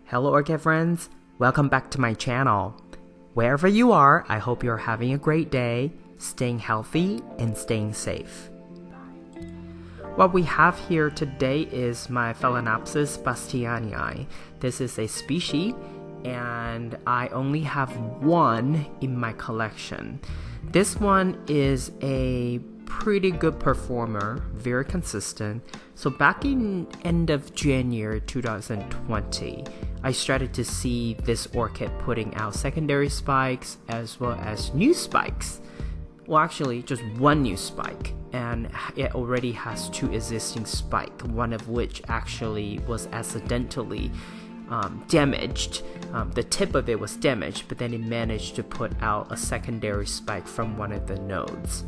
Hello Orchid friends, welcome back to my channel. Wherever you are, I hope you're having a great day, staying healthy and staying safe. What we have here today is my Phalaenopsis Bastiani. This is a species and I only have one in my collection. This one is a pretty good performer, very consistent. So back in end of January 2020, I started to see this orchid putting out secondary spikes as well as new spikes. Well, actually just one new spike, and it already has two existing spikes, one of which actually was accidentally damaged. The tip of it was damaged, but then it managed to put out a secondary spike from one of the nodes.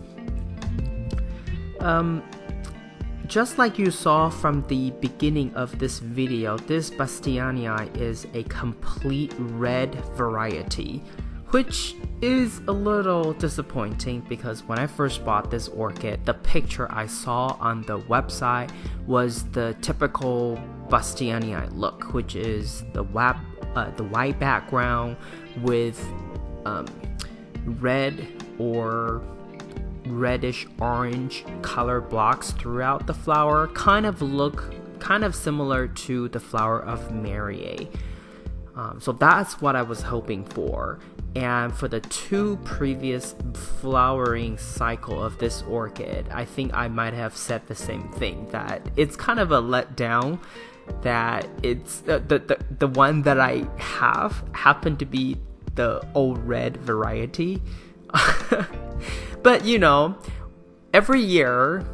Just like you saw from the beginning of this video, this Bastianii is a complete red variety, which is a little disappointing because when I first bought this orchid, the picture I saw on the website was the typical Bastianii look, which is the white background with red or reddish orange color blocks throughout the flower, kind of similar to the flower of Mariae. So that's what I was hoping for. And for the two previous flowering cycle of this orchid, I think I might have said the same thing, that it's kind of a letdown that it's the one that I have happened to be the old red variety. But you know, every year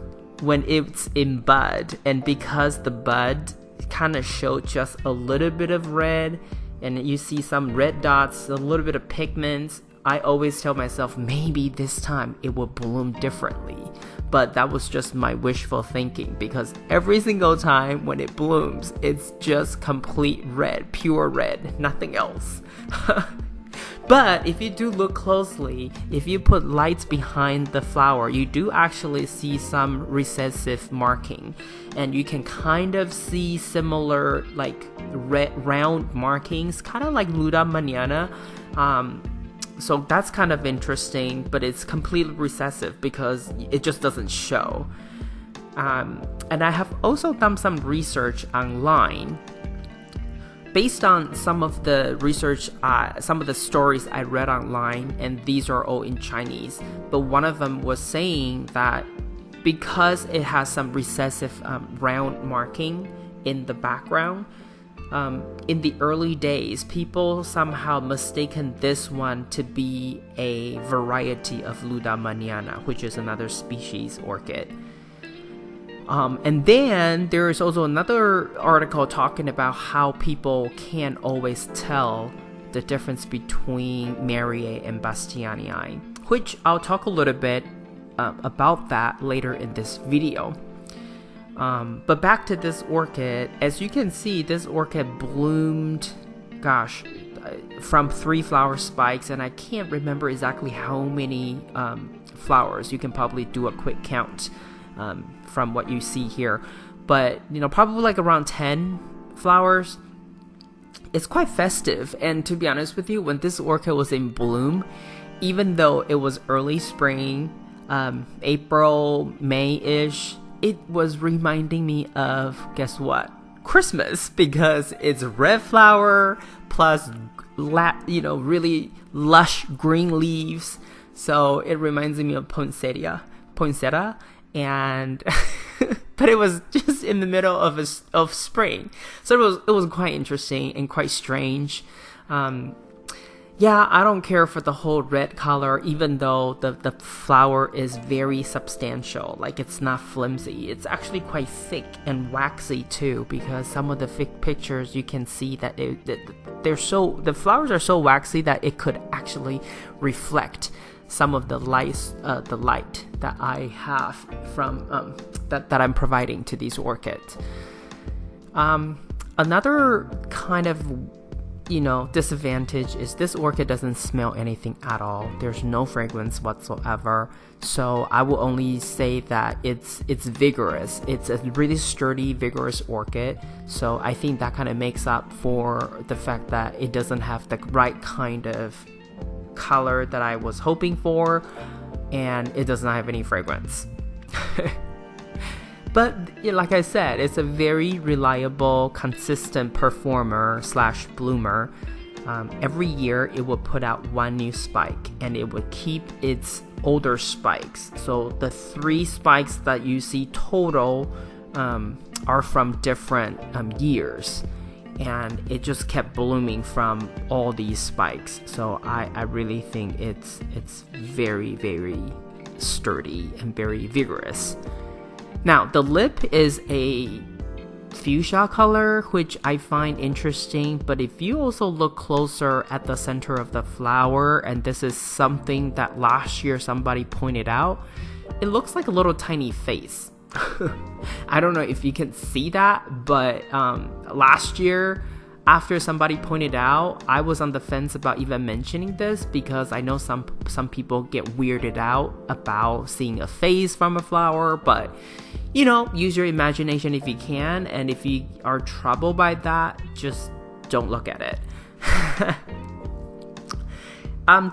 when it's in bud, and because the bud kind of showed just a little bit of red and you see some red dots, a little bit of pigments, I always tell myself maybe this time it will bloom differently. But that was just my wishful thinking, because every single time when it blooms, it's just complete red, pure red, nothing else. But if you do look closely, if you put lights behind the flower, you do actually see some recessive marking, and you can kind of see similar like red round markings, kind of like Luda Manana. So that's kind of interesting, but it's completely recessive because it just doesn't show. And I have also done some research online. Based on some of the research, some of the stories I read online, and these are all in Chinese, but one of them was saying that because it has some recessive round marking in the background, in the early days, people somehow mistaken this one to be a variety of Luda Maniana, which is another species orchid. And then there is also another article talking about how people can't always tell the difference between Mariae and Bastianii, which I'll talk a little bit about that later in this video. But back to this orchid, as you can see, this orchid bloomed, from 3 flower spikes, and I can't remember exactly how many flowers. You can probably do a quick count from what you see here, but you know, probably like around 10 flowers. It's quite festive, and to be honest with you, when this orchid was in bloom, even though it was early spring, April, May-ish, it was reminding me of, guess what? Christmas, because it's red flower plus really lush green leaves. So it reminds me of poinsettia. And but it was just in the middle of spring, so it was quite interesting and quite strange. Yeah, I don't care for the whole red color, even though the flower is very substantial. Like, it's not flimsy, it's actually quite thick and waxy too, because some of the pictures you can see that the flowers are so waxy that it could actually reflect some of the light that I have from that I'm providing to these orchids. Another kind of disadvantage is this orchid doesn't smell anything at all. There's no fragrance whatsoever. So I will only say that it's vigorous. It's a really sturdy, vigorous orchid. So I think that kind of makes up for the fact that it doesn't have the right kind of color that I was hoping for, and it does not have any fragrance. But like I said, it's a very reliable, consistent performer / bloomer. Every year it will put out one new spike, and it would keep its older spikes. So the 3 spikes that you see total are from different years, and it just kept blooming from all these spikes. So I really think it's very, very sturdy and very vigorous. Now, the lip is a fuchsia color, which I find interesting, but if you also look closer at the center of the flower, and this is something that last year somebody pointed out, it looks like a little tiny face. I don't know if you can see that, but last year, after somebody pointed out, I was on the fence about even mentioning this, because I know some people get weirded out about seeing a face from a flower, but use your imagination if you can, and if you are troubled by that, just don't look at it.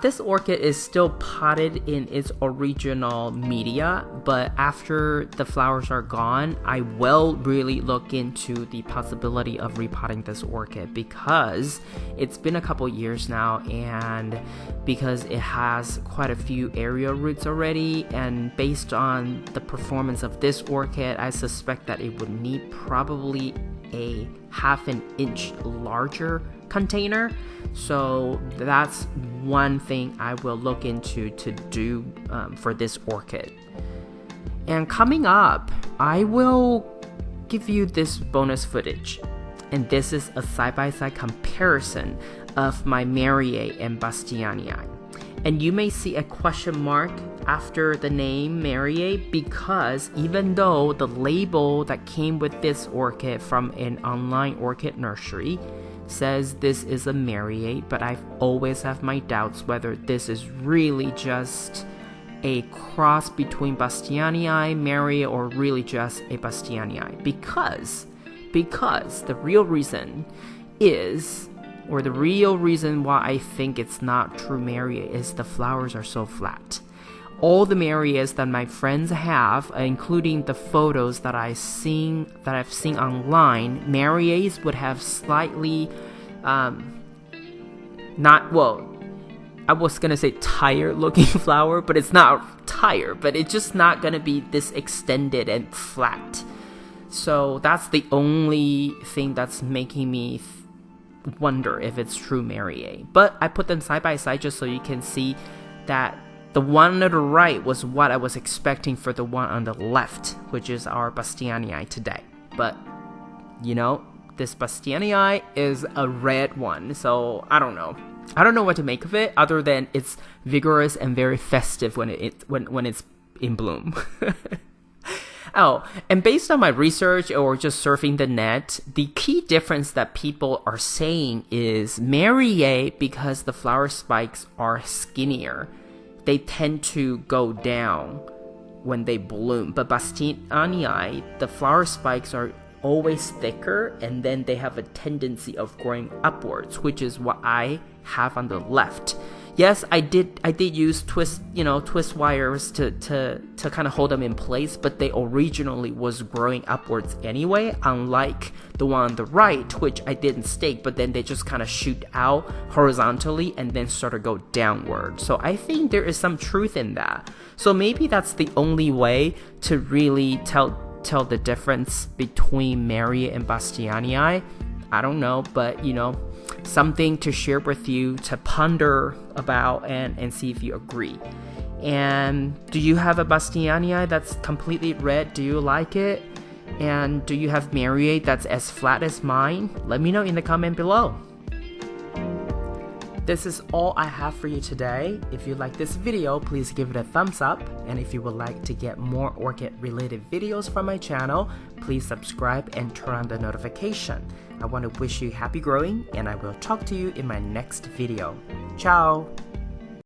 This orchid is still potted in its original media, but after the flowers are gone, I will really look into the possibility of repotting this orchid, because it's been a couple years now, and because it has quite a few aerial roots already, and based on the performance of this orchid, I suspect that it would need probably a 1/2 inch larger container. So that's one thing I will look into to do for this orchid. And coming up, I will give you this bonus footage, and this is a side-by-side comparison of my Mariae and Bastianii. And you may see a question mark after the name Mariae, because even though the label that came with this orchid from an online orchid nursery says this is a Mariae, but I've always have my doubts whether this is really just a cross between Bastianii, Mariae, or really just a Bastianii. Because the real reason is, or the real reason why I think it's not true Mariae, is the flowers are so flat. All the Mariaes that my friends have, including the photos that I've seen online, Mariaes would have slightly, I was gonna say tired looking flower, but it's not tired, but it's just not gonna be this extended and flat. So that's the only thing that's making me wonder if it's true Mariae. But I put them side by side just so you can see that the one on the right was what I was expecting for the one on the left, which is our Bastianii today. But, this Bastianii is a red one, so I don't know. I don't know what to make of it, other than it's vigorous and very festive when it's in bloom. Oh, and based on my research or just surfing the net, the key difference that people are saying is Mariae, because the flower spikes are skinnier, they tend to go down when they bloom. But Bastianii, the flower spikes are always thicker, and then they have a tendency of growing upwards, which is what I have on the left. Yes, I did use twist wires to kind of hold them in place, but they originally was growing upwards anyway, unlike the one on the right, which I didn't stake, but then they just kind of shoot out horizontally and then sort of go downward. So I think there is some truth in that. So maybe that's the only way to really tell the difference between Mariae and Bastianii. I don't know, but something to share with you to ponder about and see if you agree. And do you have a Bastianii that's completely red? Do you like it? And do you have Mariae that's as flat as mine? Let me know in the comment below. This is all I have for you today. If you like this video, please give it a thumbs up. And if you would like to get more orchid related videos from my channel, please subscribe and turn on the notification. I want to wish you happy growing, and I will talk to you in my next video. Ciao!